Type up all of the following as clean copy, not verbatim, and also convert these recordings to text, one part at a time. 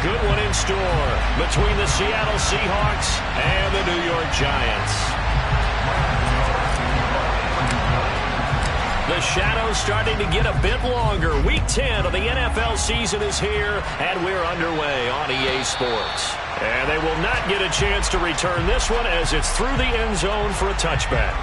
good one in store between the Seattle Seahawks and the New York Giants. The shadow's starting to get a bit longer. Week 10 of the NFL season is here, and we're underway on EA Sports. And they will not get a chance to return this one as it's through the end zone for a touchback.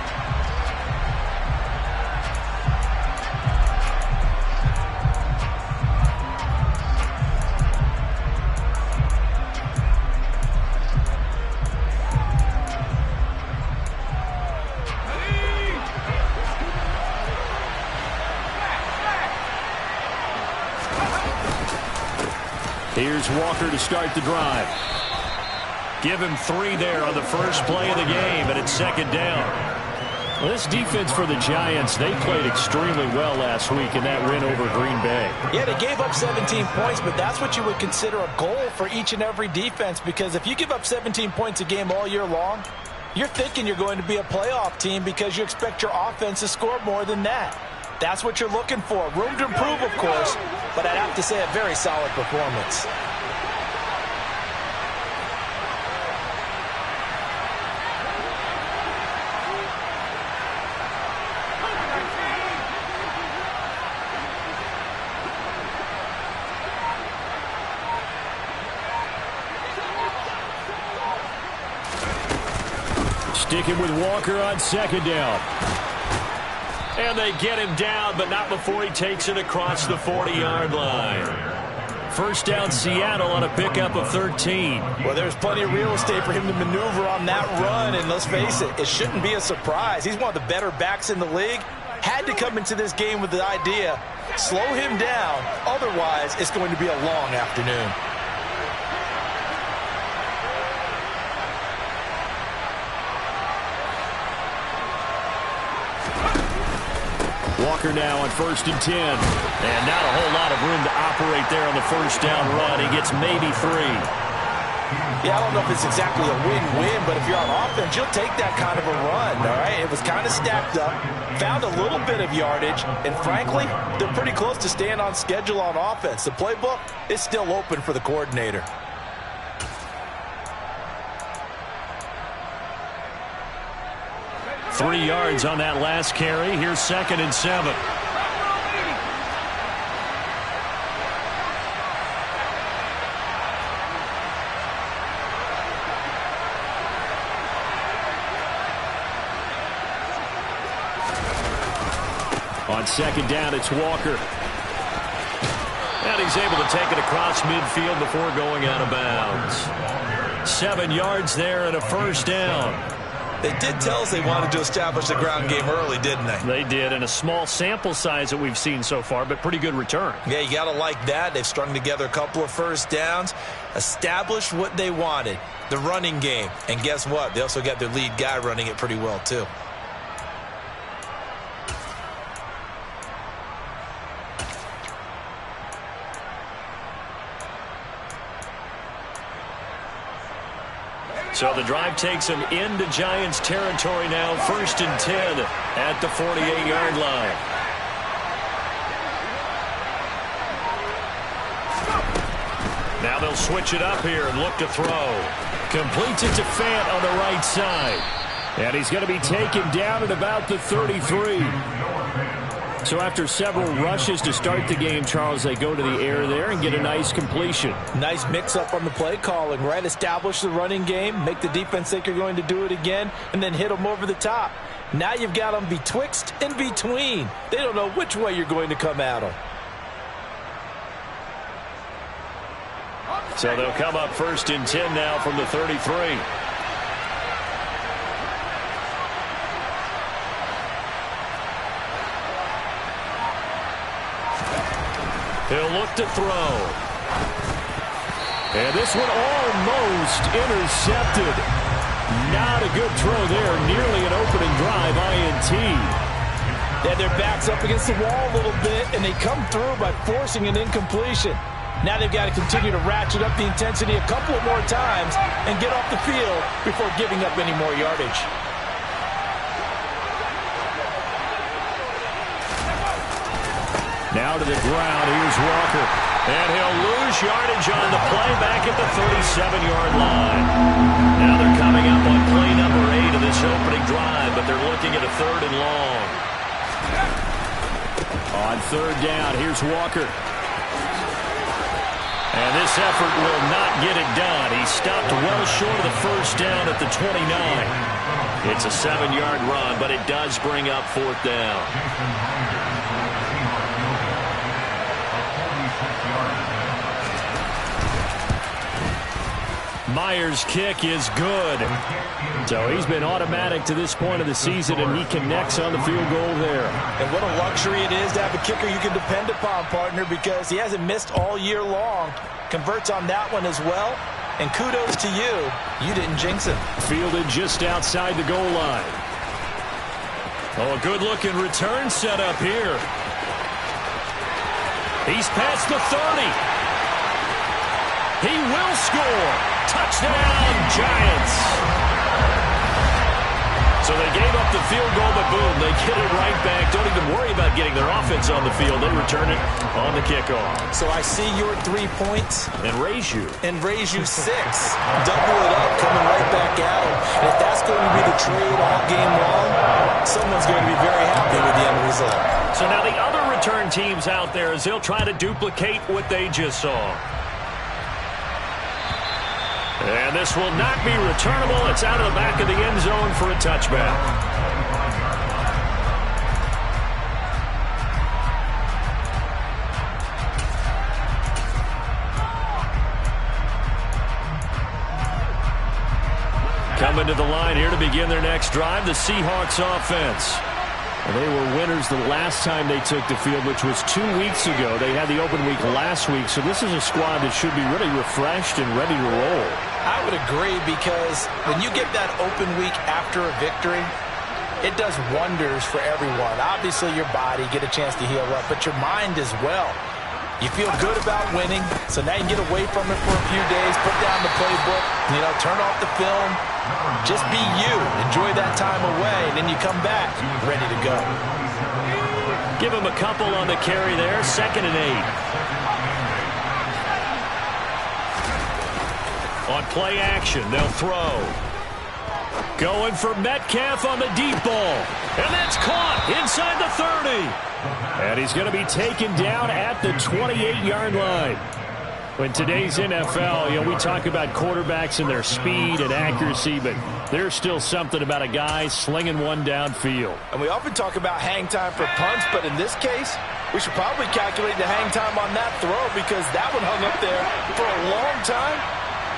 Here's Walker to start the drive. Give him 3 there on the first play of the game, and it's second down. Well, this defense for the Giants, they played extremely well last week in that win over Green Bay. Yeah, they gave up 17 points, but that's what you would consider a goal for each and every defense, because if you give up 17 points a game all year long, you're thinking you're going to be a playoff team because you expect your offense to score more than that. That's what you're looking for. Room to improve, of course, but I'd have to say a very solid performance. Sticking with Walker on second down. And they get him down, but not before he takes it across the 40-yard line. First down, Seattle on a pickup of 13. Well, there's plenty of real estate for him to maneuver on that run, and let's face it, it shouldn't be a surprise. He's one of the better backs in the league. Had to come into this game with the idea, slow him down, otherwise it's going to be a long afternoon. Walker now on 1st and 10. And not a whole lot of room to operate there on the first down run. He gets maybe 3. Yeah, I don't know if it's exactly a win-win, but if you're on offense, you'll take that kind of a run, all right? It was kind of stacked up, found a little bit of yardage, and frankly, they're pretty close to staying on schedule on offense. The playbook is still open for the coordinator. Three yards on that last carry. Here's 2nd and 7. On second down, it's Walker. And he's able to take it across midfield before going out of bounds. 7 yards there and a first down. They did tell us they wanted to establish the ground game early, didn't they? They did, and a small sample size that we've seen so far, but pretty good return. Yeah, you got to like that. They've strung together a couple of first downs, established what they wanted, the running game. And guess what? They also got their lead guy running it pretty well, too. So the drive takes them into Giants territory now. 1st and 10 at the 48-yard line. Now they'll switch it up here and look to throw. Completes it to Fant on the right side. And he's going to be taken down at about the 33. So after several rushes to start the game, Charles, they go to the air there and get a nice completion. Nice mix-up on the play calling, right? Establish the running game, make the defense think you're going to do it again, and then hit them over the top. Now you've got them betwixt and between. They don't know which way you're going to come at them. So they'll come up 1st and 10 now from the 33. He'll look to throw. And this one almost intercepted. Not a good throw there. Nearly an opening drive, INT. Yeah, their back's up against the wall a little bit, and they come through by forcing an incompletion. Now they've got to continue to ratchet up the intensity a couple of more times and get off the field before giving up any more yardage. Now to the ground. Here's Walker. And he'll lose yardage on the play back at the 37-yard line. Now they're coming up on play number 8 of this opening drive, but they're looking at a 3rd and long. On 3rd down, here's Walker. And this effort will not get it done. He stopped well short of the 1st down at the 29. It's a 7-yard run, but it does bring up 4th down. Myers' kick is good. So he's been automatic to this point of the season, and he connects on the field goal there. And what a luxury it is to have a kicker you can depend upon, partner, because he hasn't missed all year long. Converts on that one as well. And kudos to you. You didn't jinx him. Fielded just outside the goal line. Oh, a good-looking return set up here. He's past the 30. He will score. Touchdown, Giants. So they gave up the field goal, but boom, they get it right back. Don't even worry about getting their offense on the field. They return it on the kickoff. So I see your 3 points. And raise you. And raise you 6. Double it up, coming right back at him. And if that's going to be the trade all game long, someone's going to be very happy with the end result. So now the other return teams out there, as they'll try to duplicate what they just saw. And this will not be returnable. It's out of the back of the end zone for a touchback. Coming to the line here to begin their next drive, the Seahawks offense. Well, they were winners the last time they took the field, which was 2 weeks ago. They had the open week last week, so this is a squad that should be really refreshed and ready to roll. I would agree, because when you get that open week after a victory, it does wonders for everyone. Obviously, your body, get a chance to heal up, but your mind as well. You feel good about winning, so now you can get away from it for a few days, put down the playbook, turn off the film, just be you. Enjoy that time away, and then you come back ready to go. Give him a couple on the carry there, 2nd and 8. On play action, they'll throw. Going for Metcalf on the deep ball. And that's caught inside the 30. And he's going to be taken down at the 28-yard line. In today's NFL, we talk about quarterbacks and their speed and accuracy, but there's still something about a guy slinging one downfield. And we often talk about hang time for punts, but in this case, we should probably calculate the hang time on that throw, because that one hung up there for a long time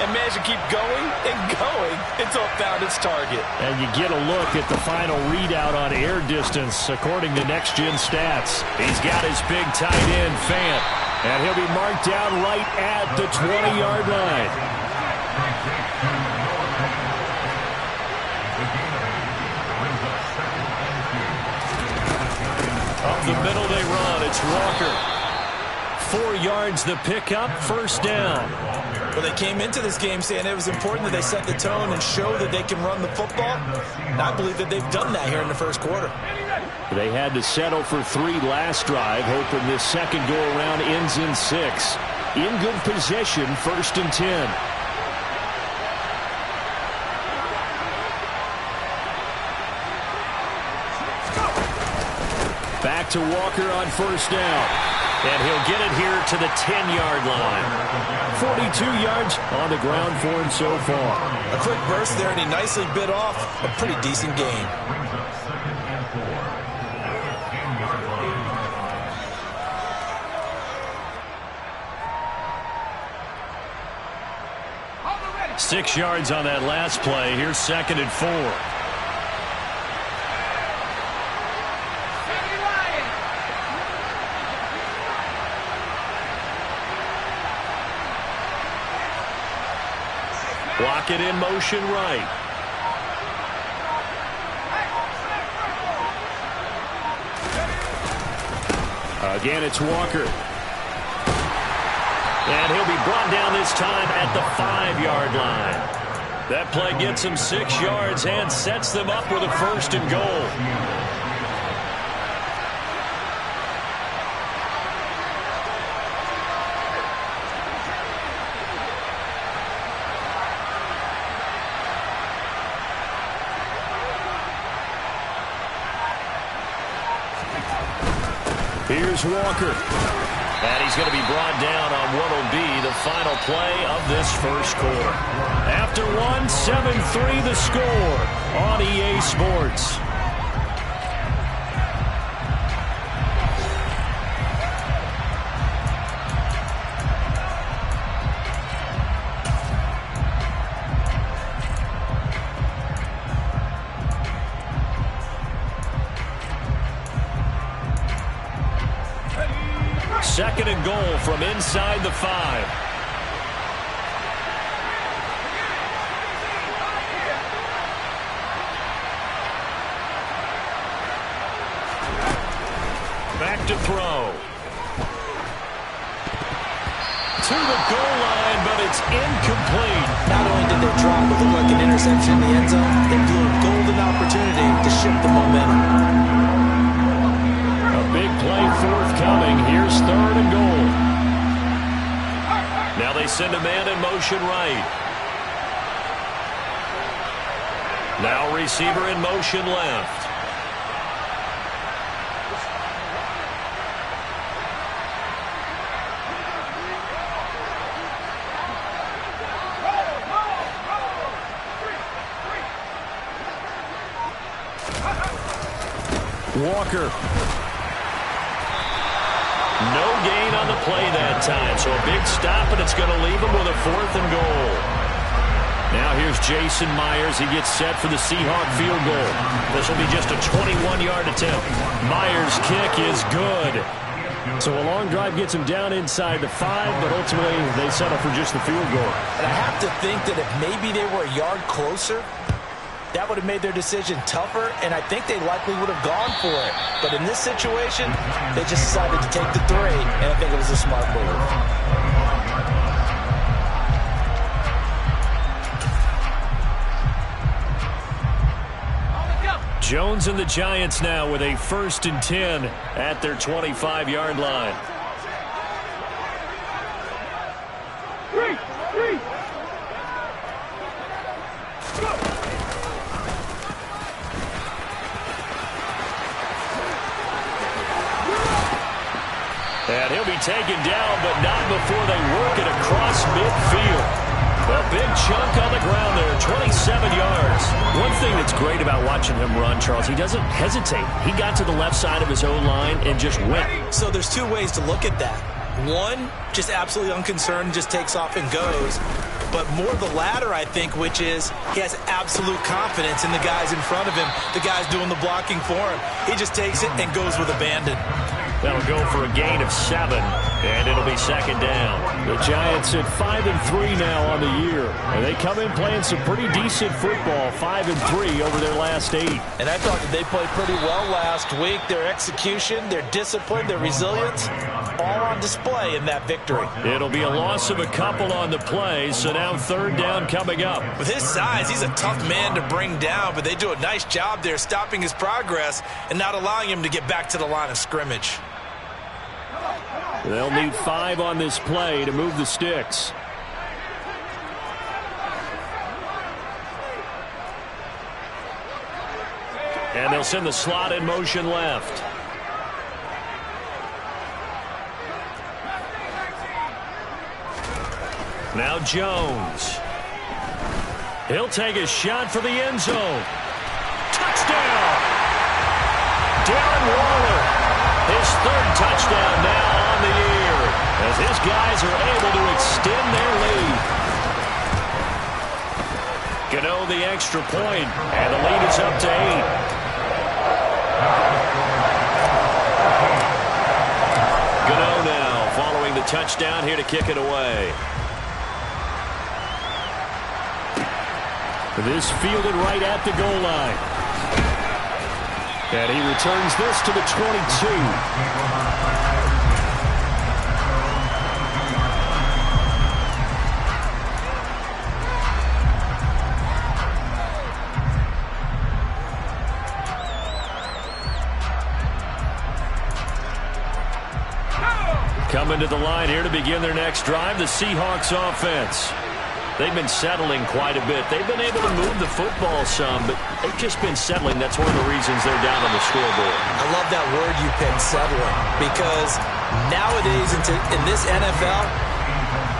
and managed to keep going and going until it found its target. And you get a look at the final readout on air distance according to Next Gen Stats. He's got his big tight end, Fant, and he'll be marked down right at the 20-yard line. Up the middle they run. It's Walker. 4 yards the pickup, 1st down. Well, they came into this game saying it was important that they set the tone and show that they can run the football. And I believe that they've done that here in the 1st quarter. They had to settle for 3 last drive, hoping this second go-around ends in 6. In good position, 1st and 10. Back to Walker on 1st down. And he'll get it here to the 10-yard line. 42 yards on the ground for him so far. A quick burst there, and he nicely bit off a pretty decent gain. Six yards on that last play. Here's 2nd and 4. Block it in motion right. Again, it's Walker. And he'll be brought down this time at the 5-yard line. That play gets him 6 yards and sets them up with a 1st and goal. Here's Walker. And he's going to be brought down on what will be the final play of this first quarter. After 7-3 the score on EA Sports. Second and goal from inside the 5. Back to throw. To the goal line, but it's incomplete. Not only did they drop what looked like an interception in the end zone, they blew a golden opportunity to shift the momentum. Big play forthcoming. Here's third and goal. Now they send a man in motion right. Now receiver in motion left. Walker. No gain on the play that time, so a big stop, and it's going to leave him with a 4th and goal. Now here's Jason Myers. He gets set for the Seahawk field goal. This will be just a 21-yard attempt. Myers' kick is good. So a long drive gets him down inside the 5, but ultimately they settle for just the field goal. And I have to think that if maybe they were a yard closer, that would have made their decision tougher, and I think they likely would have gone for it. But in this situation, they just decided to take the 3, and I think it was a smart move. Jones and the Giants now with a 1st and 10 at their 25-yard line. And he'll be taken down, but not before they work it across midfield. A big chunk on the ground there, 27 yards. One thing that's great about watching him run, Charles, he doesn't hesitate. He got to the left side of his own line and just went. So there's 2 ways to look at that. One, just absolutely unconcerned, just takes off and goes. But more the latter, I think, which is he has absolute confidence in the guys in front of him, the guys doing the blocking for him. He just takes it and goes with abandon. That'll go for a gain of 7, and it'll be 2nd down. The Giants at 5-3 now on the year, and they come in playing some pretty decent football, 5-3 over their last 8. And I thought that they played pretty well last week. Their execution, their discipline, their resilience, all on display in that victory. It'll be a loss of a couple on the play, so now 3rd down coming up. With his size, he's a tough man to bring down, but they do a nice job there stopping his progress and not allowing him to get back to the line of scrimmage. They'll need 5 on this play to move the sticks. And they'll send the slot in motion left. Now Jones. He'll take a shot for the end zone. Touchdown! Darren Waller. His 3rd touchdown now on the year as his guys are able to extend their lead. Gano the extra point, and the lead is up to 8. Gano now following the touchdown here to kick it away. This fielded right at the goal line. And he returns this to the 22. Coming to the line here to begin their next drive, the Seahawks offense. They've been settling quite a bit. They've been able to move the football some, but they've just been settling. That's one of the reasons they're down on the scoreboard. I love that word you picked, settling, because nowadays in this NFL,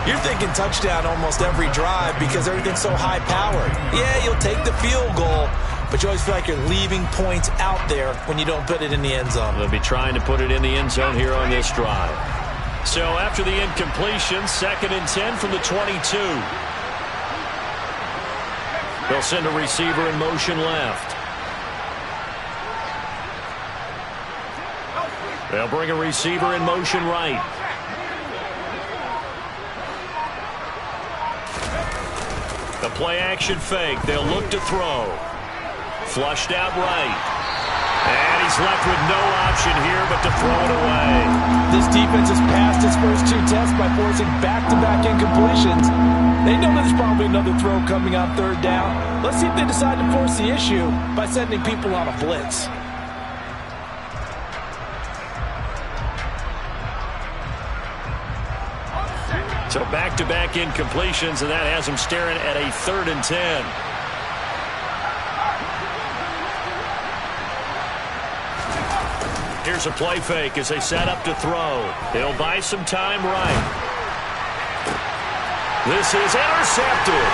you're thinking touchdown almost every drive because everything's so high-powered. Yeah, you'll take the field goal, but you always feel like you're leaving points out there when you don't put it in the end zone. They'll be trying to put it in the end zone here on this drive. So after the incompletion, 2nd and 10 from the 22. They'll send a receiver in motion left. They'll bring a receiver in motion right. The play action fake. They'll look to throw. Flushed out right. And he's left with no option here but to throw it away. This defense has passed its first 2 tests by forcing back-to-back incompletions. They know there's probably another throw coming on 3rd down. Let's see if they decide to force the issue by sending people on a blitz. So back-to-back incompletions, and that has them staring at a 3rd and 10. Here's a play fake as they set up to throw. They'll buy some time right. This is intercepted.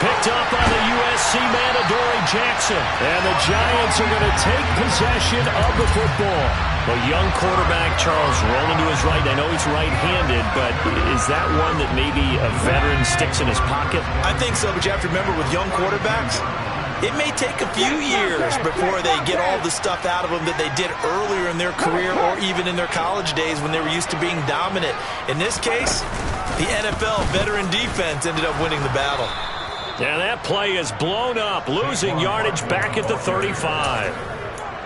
Picked up by the USC man, Adoree Jackson. And the Giants are going to take possession of the football. The young quarterback, Charles, rolling to his right. I know he's right-handed, but is that one that maybe a veteran sticks in his pocket? I think so, but you have to remember with young quarterbacks, it may take a few years before they get all the stuff out of them that they did earlier in their career or even in their college days when they were used to being dominant. In this case, the NFL veteran defense ended up winning the battle. Yeah, that play is blown up, losing yardage back at the 35.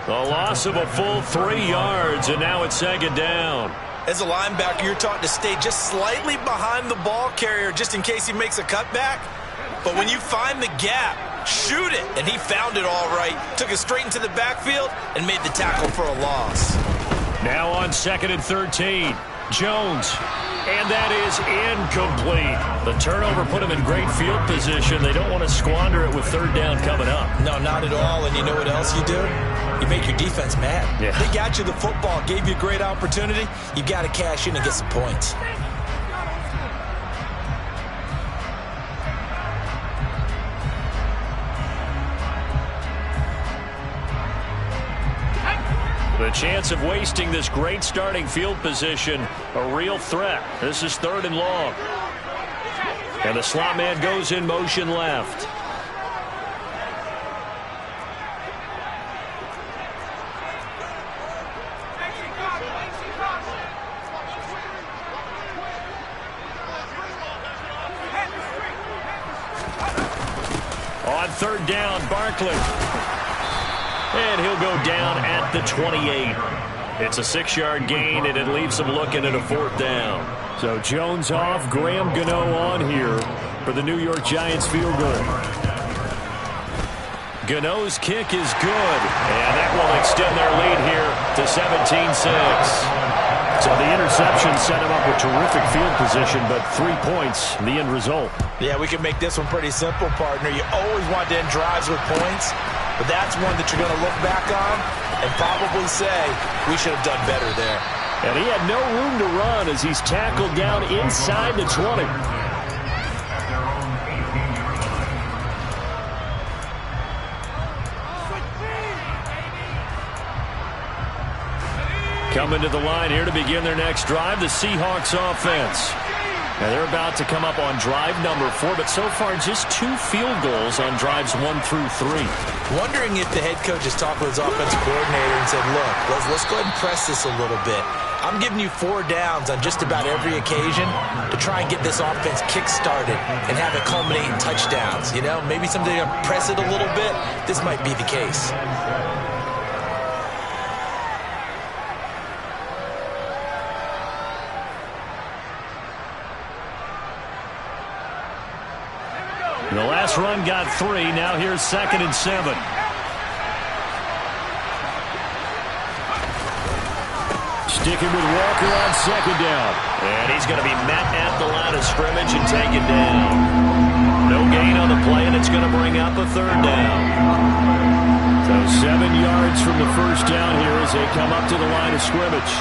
The loss of a full 3 yards, and now it's 2nd down. As a linebacker, you're taught to stay just slightly behind the ball carrier just in case he makes a cutback. But when you find the gap, shoot it. And he found it all right. Took it straight into the backfield and made the tackle for a loss. Now on 2nd and 13. Jones. And that is incomplete. The turnover put him in great field position. They don't want to squander it with 3rd down coming up. No, not at all. And you know what else you do? You make your defense mad. Yeah. They got you the football, gave you a great opportunity. You got to cash in and get some points. The chance of wasting this great starting field position, a real threat. This is 3rd and long. And the slot man goes in motion left. On 3rd down, Barkley. And he'll go down at the 28. It's a 6-yard gain, and it leaves him looking at a 4th down. So Jones off, Graham Gano on here for the New York Giants field goal. Gano's kick is good, and that will extend their lead here to 17-6. So the interception set him up with terrific field position, but 3 points, the end result. Yeah, we can make this one pretty simple, partner. You always want to end drives with points, but that's one that you're going to look back on and probably say, we should have done better there. And he had no room to run as he's tackled down inside the 20. Coming to the line here to begin their next drive, the Seahawks offense. Now they're about to come up on drive number 4, but so far just 2 field goals on drives 1 through 3. Wondering if the head coach has talked with his offensive coordinator and said, look, let's go ahead and press this a little bit. I'm giving you 4 downs on just about every occasion to try and get this offense kick-started and have it culminate in touchdowns. You know, maybe someday to press it a little bit. This might be the case. The last run got 3. Now here's 2nd and 7. Sticking with Walker on 2nd down. And he's going to be met at the line of scrimmage and taken down. play, and it's going to bring up a third down. So 7 yards from the first down here as they come up to the line of scrimmage.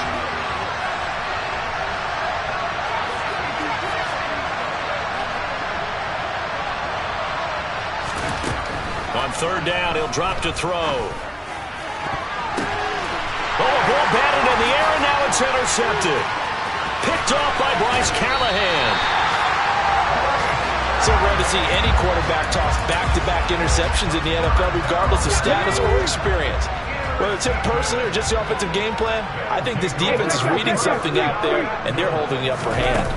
On third down, he'll drop to throw. Oh, a ball batted in the air, and now it's intercepted. Picked off by Bryce Callahan. So rare to see any quarterback toss back-to-back interceptions in the NFL, regardless of status or experience. Whether it's him personally or just the offensive game plan, I think this defense is reading something out there, and they're holding the upper hand.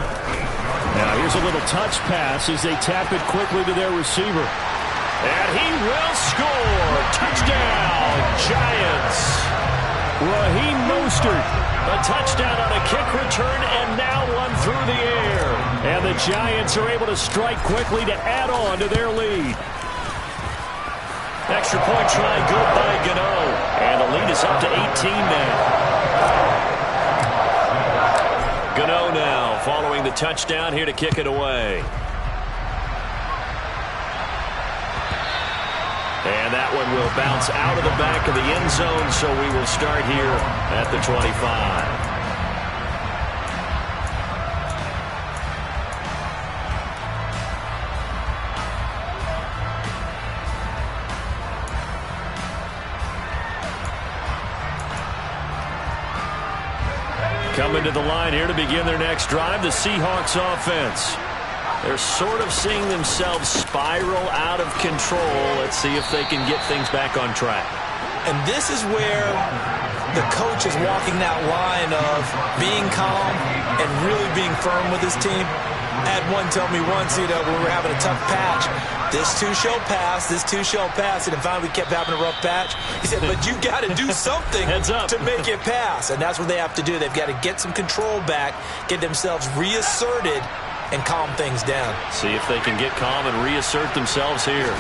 Now here's a little touch pass as they tap it quickly to their receiver. And he will score. Touchdown, Giants. Raheem Mostert, a touchdown on a kick return, and now one through the air. And the Giants are able to strike quickly to add on to their lead. Extra point try, good by Gano. And the lead is up to 18 now. Gano now following the touchdown here to kick it away. And that one will bounce out of the back of the end zone, so we will start here at the 25. Coming to the line here to begin their next drive, the Seahawks offense. They're sort of seeing themselves spiral out of control. Let's see if they can get things back on track. And this is where the coach is walking that line of being calm and really being firm with his team. I had one tell me once, when we were having a tough patch, this too shall pass, this too shall pass, and finally we kept having a rough patch. He said, but you got to do something to make it pass, and that's what they have to do. They've got to get some control back, get themselves reasserted, and calm things down. See if they can get calm and reassert themselves here.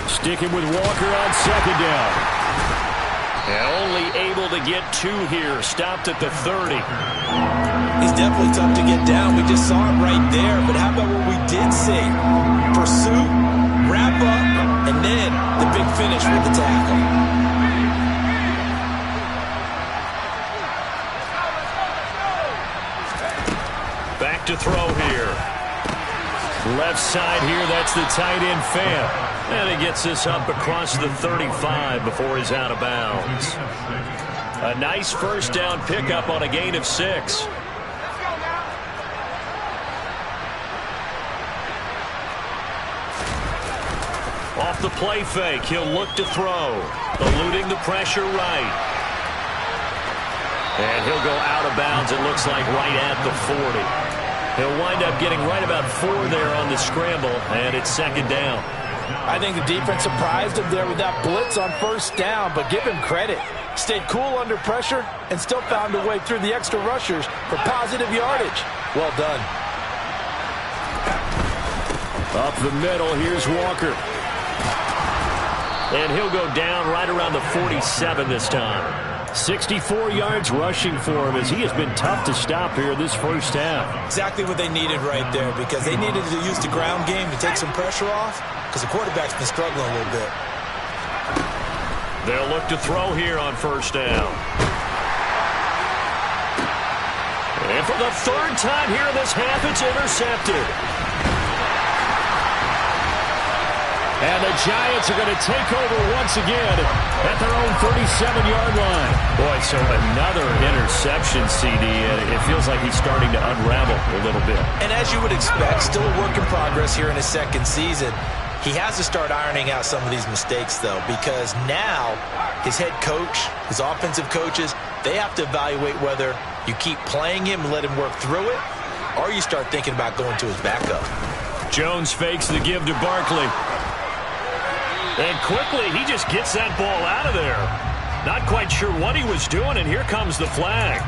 Sticking with Walker on second down. And only able to get 2 here. Stopped at the 30. He's definitely tough to get down. We just saw it right there. But how about what we did see? Pursuit, wrap up, and then the big finish with the tackle. Back to throw here. Left side here, that's the tight end Fant. And he gets this up across the 35 before he's out of bounds. A nice first down pickup on a gain of 6. Off the play fake, he'll look to throw. Eluding the pressure right. And he'll go out of bounds, it looks like, right at the 40. He'll wind up getting right about 4 there on the scramble, and it's second down. I think the defense surprised him there with that blitz on first down, but give him credit. Stayed cool under pressure and still found a way through the extra rushers for positive yardage. Well done. Up the middle, here's Walker. And he'll go down right around the 47 this time. 64 yards rushing for him as he has been tough to stop here this first half. Exactly what they needed right there, because they needed to use the ground game to take some pressure off, because the quarterback's been struggling a little bit. They'll look to throw here on first down. And for the 3rd time here in this half, it's intercepted. And the Giants are going to take over once again at their own 37-yard line. Boy, so another interception, CD, and it feels like he's starting to unravel a little bit. And as you would expect, still a work in progress here in his second season. He has to start ironing out some of these mistakes, though, because now his head coach, his offensive coaches, they have to evaluate whether you keep playing him and let him work through it, or you start thinking about going to his backup. Jones fakes the give to Barkley. And quickly, he just gets that ball out of there. Not quite sure what he was doing, and here comes the flag.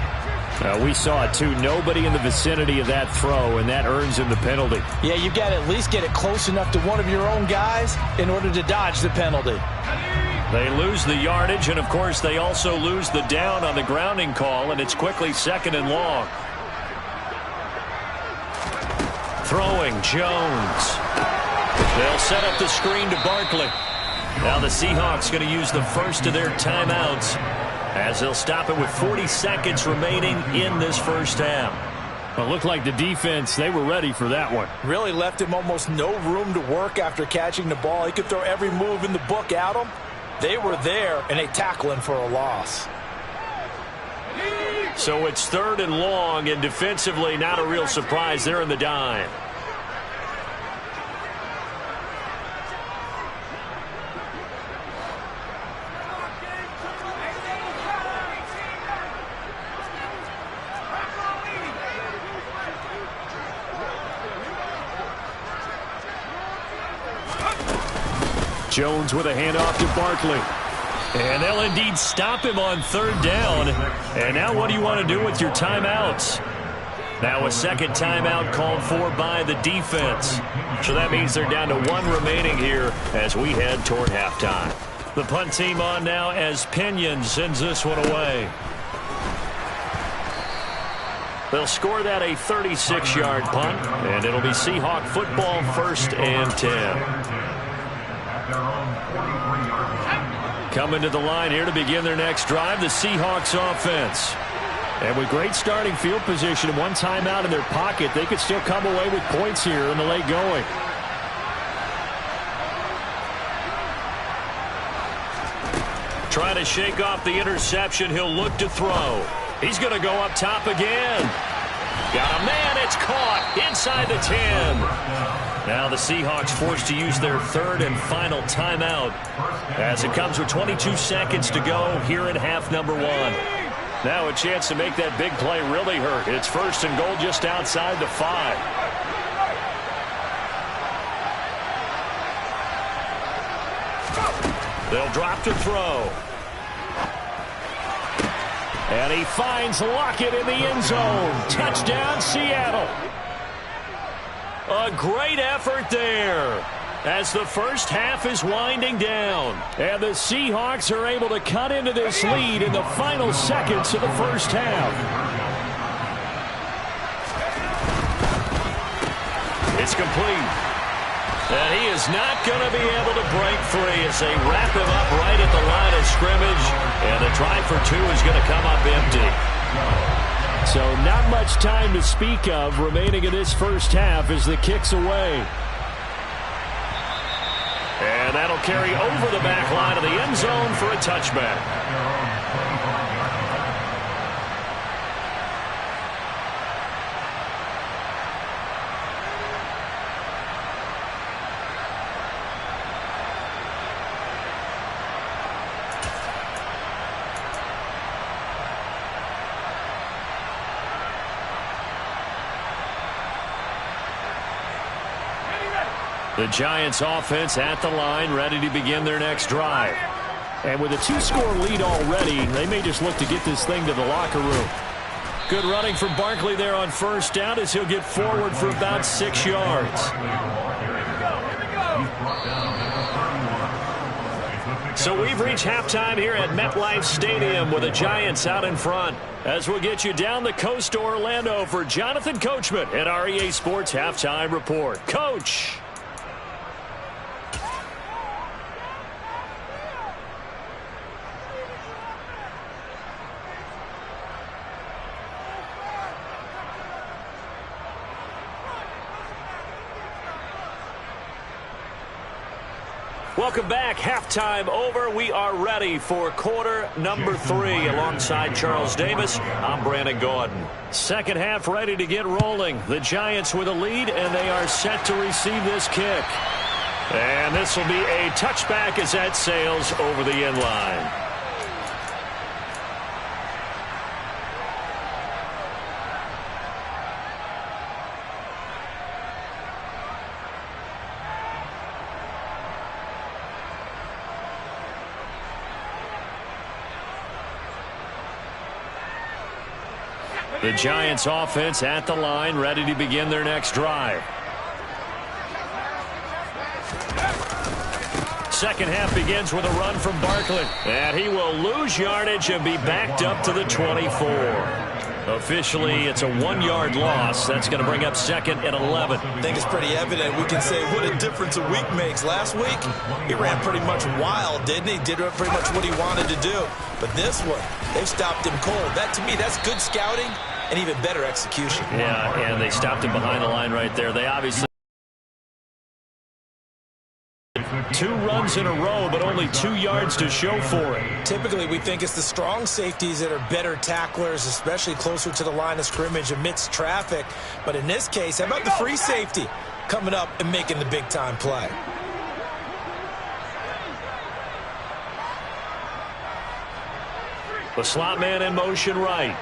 We saw it, too. Nobody in the vicinity of that throw, and that earns him the penalty. Yeah, you've got to at least get it close enough to one of your own guys in order to dodge the penalty. They lose the yardage, and, of course, they also lose the down on the grounding call, and it's quickly 2nd and long. Throwing, Jones. They'll set up the screen to Barkley. Now the Seahawks going to use the first of their timeouts as they'll stop it with 40 seconds remaining in this first half. Well, it looked like the defense, they were ready for that one. Really left him almost no room to work after catching the ball. He could throw every move in the book at him. They were there, and they tackle him for a loss. So it's 3rd and long, and defensively not a real surprise. They're in the dime. Jones with a handoff to Barkley. And they'll indeed stop him on 3rd down. And now what do you want to do with your timeouts? Now a second timeout called for by the defense. So that means they're down to 1 remaining here as we head toward halftime. The punt team on now as Pinion sends this one away. They'll score that a 36-yard punt, and it'll be Seahawk football 1st and 10. Coming to the line here to begin their next drive, the Seahawks offense. And with great starting field position and 1 timeout in their pocket, they could still come away with points here in the late going. Trying to shake off the interception. He'll look to throw. He's going to go up top again. Got a man. It's caught inside the 10. Now the Seahawks forced to use their 3rd and final timeout as it comes with 22 seconds to go here in half number 1. Now a chance to make that big play really hurt. It's 1st and goal just outside the 5. They'll drop to throw. And he finds Lockett in the end zone. Touchdown, Seattle. A great effort there as the first half is winding down. And the Seahawks are able to cut into this lead in the final seconds of the first half. It's complete. And he is not going to be able to break free as they wrap him up right at the line of scrimmage. And the try for 2 is going to come up empty. So not much time to speak of remaining in this first half as the kick's away. And that'll carry over the back line of the end zone for a touchback. The Giants offense at the line, ready to begin their next drive. And with a 2-score lead already, they may just look to get this thing to the locker room. Good running from Barkley there on 1st down as he'll get forward for about 6 yards. So we've reached halftime here at MetLife Stadium with the Giants out in front. As we'll get you down the coast to Orlando for Jonathan Coachman at our EA Sports Halftime Report. Coach. Welcome back. Halftime over. We are ready for quarter number 3. Alongside Charles Davis, I'm Brandon Gordon. Second half ready to get rolling. The Giants with a lead, and they are set to receive this kick. And this will be a touchback as that sails over the end line. The Giants offense at the line, ready to begin their next drive. Second half begins with a run from Barkley. And he will lose yardage and be backed up to the 24. Officially, it's a 1-yard loss. That's going to bring up 2nd and 11. I think it's pretty evident. We can say what a difference a week makes. Last week, he ran pretty much wild, didn't he? Did pretty much what he wanted to do. But this one, they've stopped him cold. That, to me, that's good scouting and even better execution. Yeah, and they stopped him behind the line right there. They obviously 2 runs in a row, but only 2 yards to show for it. Typically, we think it's the strong safeties that are better tacklers, especially closer to the line of scrimmage amidst traffic. But in this case, how about the free safety coming up and making the big-time play? The slot man in motion right.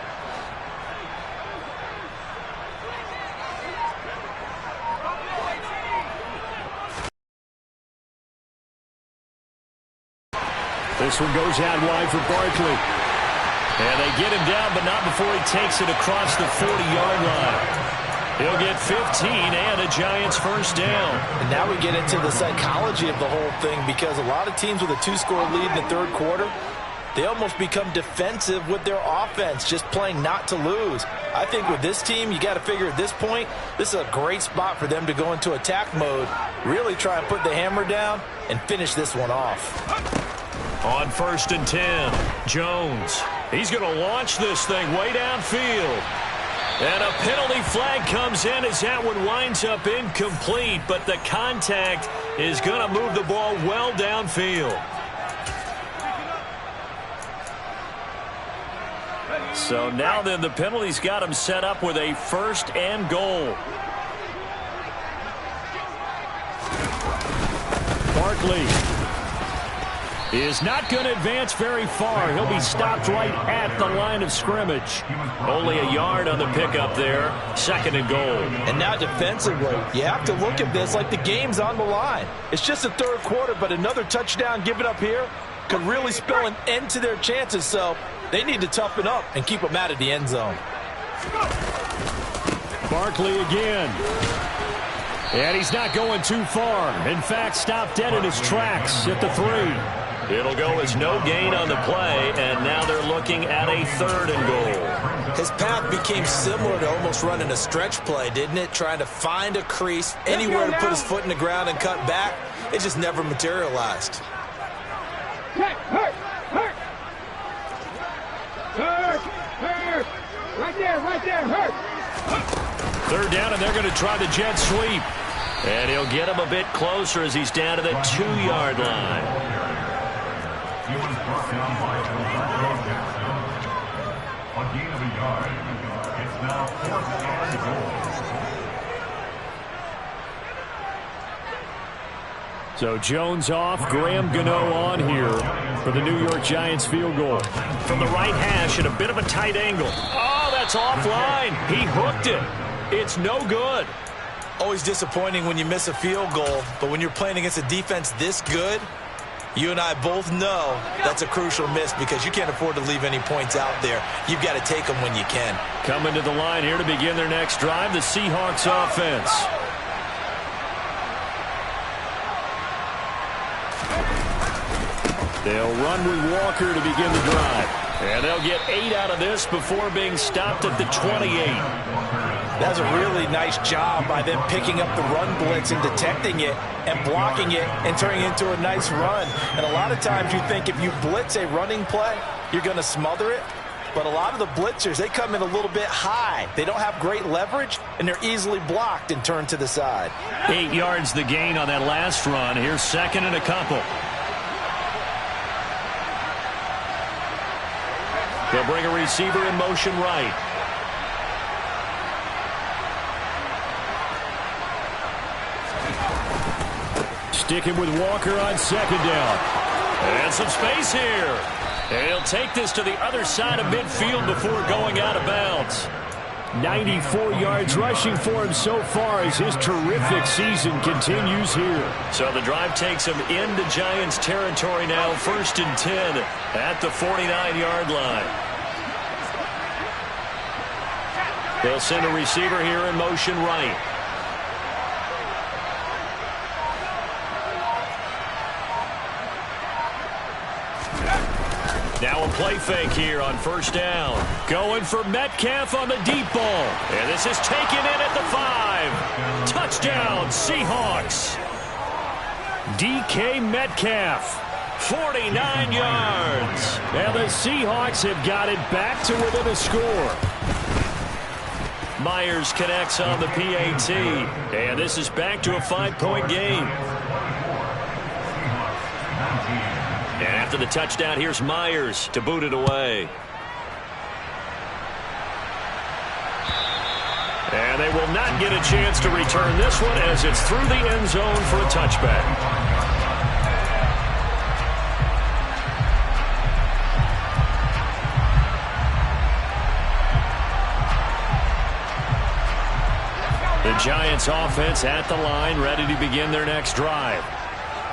This one goes out wide for Barkley. And they get him down, but not before he takes it across the 40-yard line. He'll get 15 and a Giants first down. And now we get into the psychology of the whole thing, because a lot of teams with a 2-score lead in the third quarter, they almost become defensive with their offense, just playing not to lose. I think with this team, you got to figure at this point, this is a great spot for them to go into attack mode, really try and put the hammer down and finish this one off. On 1st and 10, Jones. He's going to launch this thing way downfield. And a penalty flag comes in as that one winds up incomplete, but the contact is going to move the ball well downfield. So now then the penalty's got him set up with a 1st and goal. Barkley is not going to advance very far. He'll be stopped right at the line of scrimmage. Only a yard on the pickup there. 2nd and goal. And now defensively, you have to look at this like the game's on the line. It's just the third quarter, but another touchdown given up here could really spell an end to their chances. So they need to toughen up and keep them out of the end zone. Barkley again. And he's not going too far. In fact, stopped dead in his tracks at the 3. It'll go as no gain on the play, and now they're looking at a 3rd and goal. His path became similar to almost running a stretch play, didn't it? Trying to find a crease, anywhere to put his foot in the ground and cut back. It just never materialized. Hurt. Right there, hurt. 3rd down, and they're going to try the jet sweep. And he'll get him a bit closer as he's down to the 2-yard line. He was brought down by a gain of a yard. It's now 4th and goal. So Jones off, Graham Gano on here for the New York Giants field goal. From the right hash at a bit of a tight angle. Oh, that's offline. He hooked it. It's no good. Always disappointing when you miss a field goal, but when you're playing against a defense this good, you and I both know that's a crucial miss because you can't afford to leave any points out there. You've got to take them when you can. Coming to the line here to begin their next drive, the Seahawks offense. They'll run with Walker to begin the drive. And they'll get 8 out of this before being stopped at the 28. That's a really nice job by them picking up the run blitz and detecting it and blocking it and turning it into a nice run. And a lot of times you think if you blitz a running play, you're going to smother it. But a lot of the blitzers, they come in a little bit high. They don't have great leverage, and they're easily blocked and turned to the side. 8 yards the gain on that last run. Here's 2nd and a couple. They'll bring a receiver in motion right. Sticking with Walker on 2nd down. And some space here. And he'll take this to the other side of midfield before going out of bounds. 94 yards rushing for him so far as his terrific season continues here. So the drive takes him into Giants territory now. 1st and 10 at the 49-yard line. They'll send a receiver here in motion right. Now a play fake here on first down. Going for Metcalf on the deep ball. And this is taken in at the 5. Touchdown, Seahawks. DK Metcalf, 49 yards. And the Seahawks have got it back to within a score. Myers connects on the PAT. And this is back to a 5-point game. And after the touchdown, here's Myers to boot it away. And they will not get a chance to return this one as it's through the end zone for a touchback. The Giants offense at the line, ready to begin their next drive.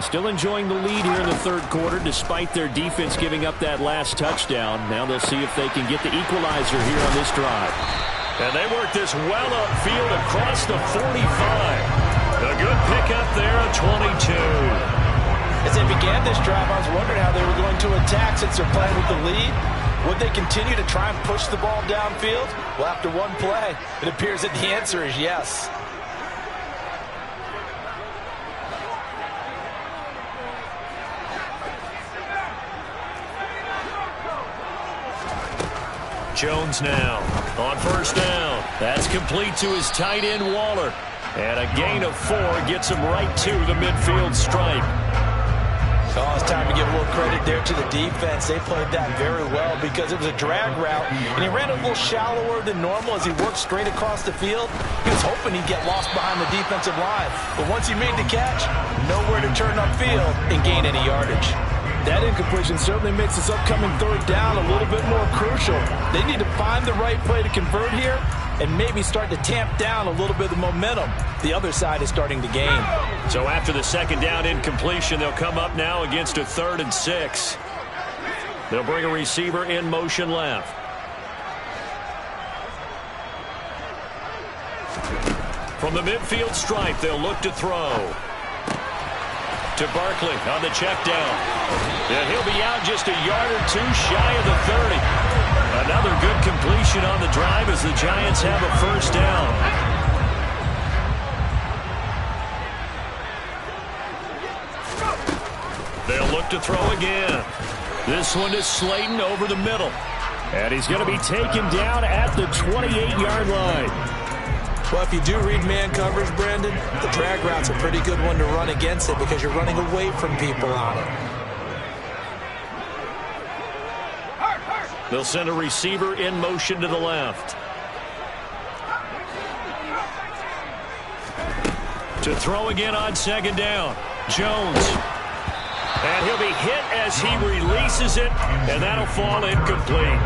Still enjoying the lead here in the third quarter despite their defense giving up that last touchdown. Now they'll see if they can get the equalizer here on this drive. And they work this well upfield across the 45. A good pickup there at 22. As they began this drive, I was wondering how they were going to attack since they're playing with the lead. Would they continue to try and push the ball downfield? Well, after one play, it appears that the answer is yes. Jones now on first down. That's complete to his tight end, Waller. And a gain of 4 gets him right to the midfield stripe. Oh, it's time to give a little credit there to the defense. They played that very well because it was a drag route, and he ran a little shallower than normal as he worked straight across the field. He was hoping he'd get lost behind the defensive line. But once he made the catch, nowhere to turn upfield and gain any yardage. That incompletion certainly makes this upcoming third down a little bit more crucial. They need to find the right play to convert here and maybe start to tamp down a little bit of the momentum the other side is starting to gain. So after the second down incompletion, they'll come up now against a 3rd and 6. They'll bring a receiver in motion left. From the midfield stripe, they'll look to throw. To Barkley on the check down. And he'll be out just a yard or 2 shy of the 30. Another good completion on the drive as the Giants have a first down. They'll look to throw again. This one is Slayton over the middle. And he's going to be taken down at the 28-yard line. Well, if you do read man coverage, Brandon, the drag route's a pretty good one to run against it because you're running away from people on it. They'll send a receiver in motion to the left. To throw again on second down. Jones. And he'll be hit as he releases it, and that'll fall incomplete.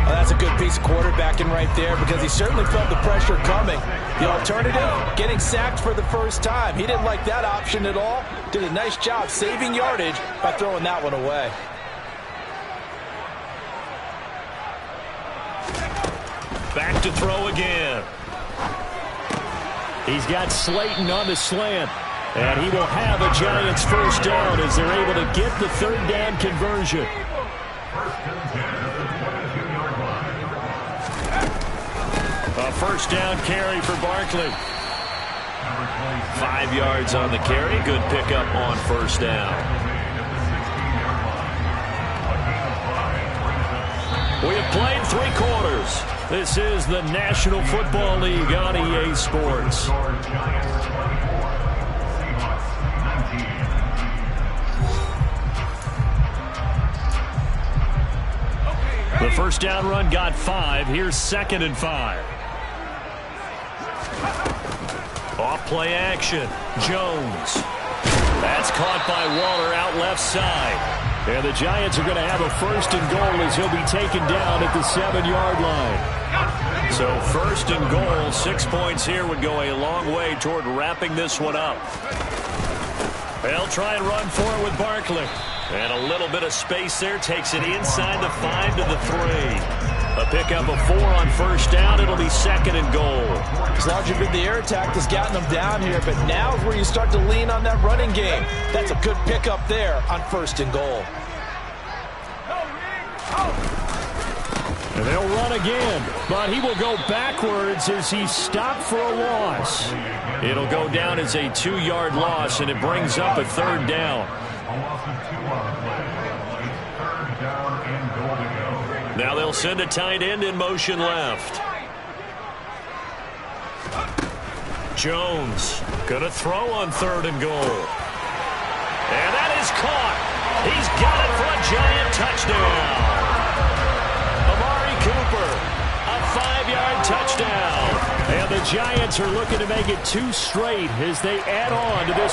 Well, that's a good piece of quarterbacking right there because he certainly felt the pressure coming. The alternative, getting sacked for the first time. He didn't like that option at all. Did a nice job saving yardage by throwing that one away. Back to throw again. He's got Slayton on the slant. And he will have a Giants first down as they're able to get the third down conversion. A first down carry for Barkley. 5 yards on the carry. Good pickup on first down. We have played 3 quarters. This is the National Football League on EA Sports. The first down run got 5. Here's 2nd and 5. Off play action. Jones. That's caught by Waller out left side. And the Giants are going to have a 1st and goal as he'll be taken down at the 7-yard line. So 1st and goal, 6 points here would go a long way toward wrapping this one up. They'll try and run for it with Barkley. And a little bit of space there takes it inside the 5 to the 3. A pickup of 4 on first down. It'll be 2nd and goal. As long as you've been the air attack that's gotten them down here, but now is where you start to lean on that running game. That's a good pickup there on 1st and goal. And they'll run again, but he will go backwards as he stopped for a loss. It'll go down as a 2-yard loss, and it brings up a third down. Now they'll send a tight end in motion left. Jones going to throw on 3rd and goal. And that is caught. He's got it for a giant touchdown. Amari Cooper, a 5-yard touchdown. And the Giants are looking to make it 2 straight as they add on to this